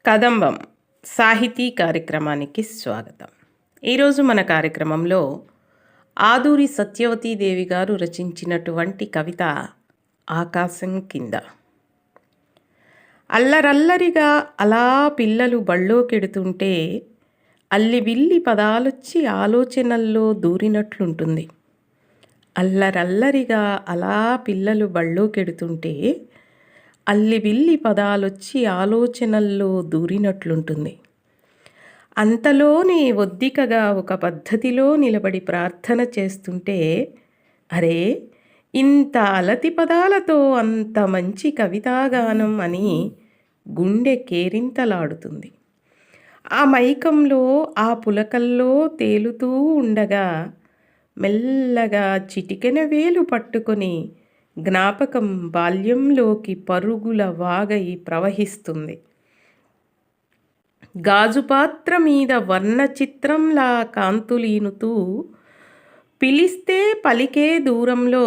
కదంబం సాహితీ కార్యక్రమానికి స్వాగతం. ఈరోజు మన కార్యక్రమంలో ఆదూరి సత్యవతీదేవి గారు రచించినటువంటి కవిత ఆకాశం కింద. అల్లరల్లరిగా అలా పిల్లలు బళ్ళోకెడుతుంటే అల్లివిల్లి పదాలొచ్చి ఆలోచనల్లో దూరినట్లుంటుంది. అల్లరల్లరిగా అలా పిల్లలు బళ్ళోకెడుతుంటే అల్లివిల్లి పదాలొచ్చి ఆలోచనల్లో దూరినట్లుంటుంది. అంతలోనే ఒద్దికగా ఒక పద్ధతిలో నిలబడి ప్రార్థన చేస్తుంటే, అరే, ఇంత అలతి పదాలతో అంత మంచి కవితాగానం అని గుండె కేరింతలాడుతుంది. ఆ మైకంలో ఆ పులకల్లో తేలుతూ ఉండగా మెల్లగా చిటికెన వేలు పట్టుకొని జ్ఞాపకం బాల్యంలోకి పరుగుల వాగై ప్రవహిస్తుంది. గాజుపాత్ర మీద వర్ణ చిత్రంలా కాంతులీనుతూ పిలిస్తే పలికే దూరంలో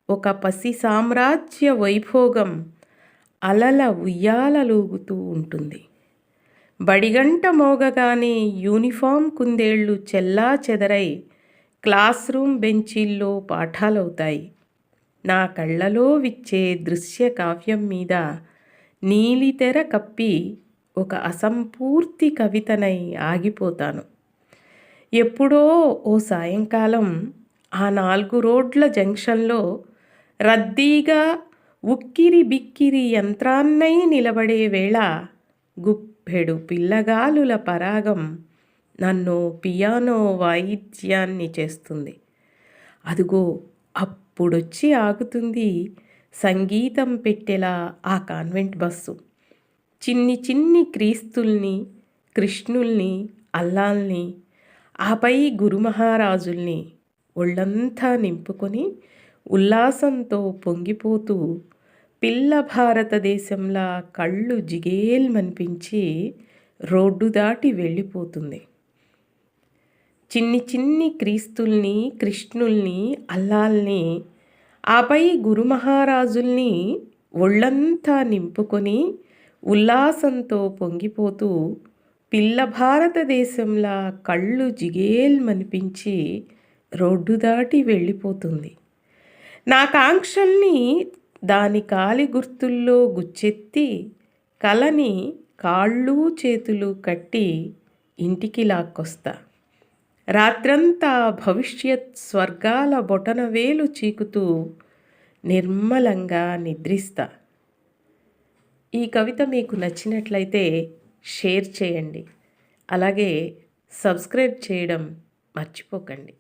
ఒక పసి సామ్రాజ్య వైభోగం అలల ఉయ్యాలలూగుతూ ఉంటుంది. బడిగంట మోగగానే యూనిఫామ్ కుందేళ్లు చెల్లా చెదరై క్లాస్ రూమ్ బెంచీల్లో పాఠాలవుతాయి. నా కళ్ళలో విచ్చే దృశ్య కావ్యం మీద నీలితెర కప్పి ఒక అసంపూర్తి కవితనై ఆగిపోతాను. ఎప్పుడో ఓ సాయంకాలం ఆ 4 రోడ్ల జంక్షన్లో రద్దీగా ఉక్కిరి బిక్కిరి యంత్రాన్నై నిలబడే వేళ గుప్పెడు పిల్లగాలుల పరాగం నన్ను పియానో వాయిద్యాన్ని చేస్తుంది. అదుగో అప్పుడొచ్చి ఆగుతుంది సంగీతం పెట్టెలా ఆ కాన్వెంట్ బస్సు. చిన్ని చిన్ని క్రీస్తుల్ని, కృష్ణుల్ని, అల్లాల్ని, ఆపై గురుమహారాజుల్ని ఒళ్ళంతా నింపుకొని ఉల్లాసంతో పొంగిపోతూ పిల్ల భారతదేశంలా కళ్ళు జిగేల్మనిపించి రోడ్డు దాటి వెళ్ళిపోతుంది. చిన్ని చిన్ని క్రీస్తుల్ని, కృష్ణుల్ని, అల్లాల్ని, ఆపై గురుమహారాజుల్ని ఒళ్ళంతా నింపుకొని ఉల్లాసంతో పొంగిపోతూ పిల్ల భారతదేశంలా కళ్ళు జిగేల్మనిపించి రోడ్డు దాటి వెళ్ళిపోతుంది. నా కాంక్షల్ని దాని కాలి గుర్తుల్లో గుచ్చెత్తి కలని కాళ్ళు చేతులు కట్టి ఇంటికి లాక్కొస్తా. రాత్రంతా భవిష్యత్ స్వర్గాల బొటనవేలు చీకుతూ నిర్మలంగా నిద్రిస్తా. ఈ కవిత మీకు నచ్చినట్లయితే షేర్ చేయండి. అలాగే సబ్స్క్రైబ్ చేయడం మర్చిపోకండి.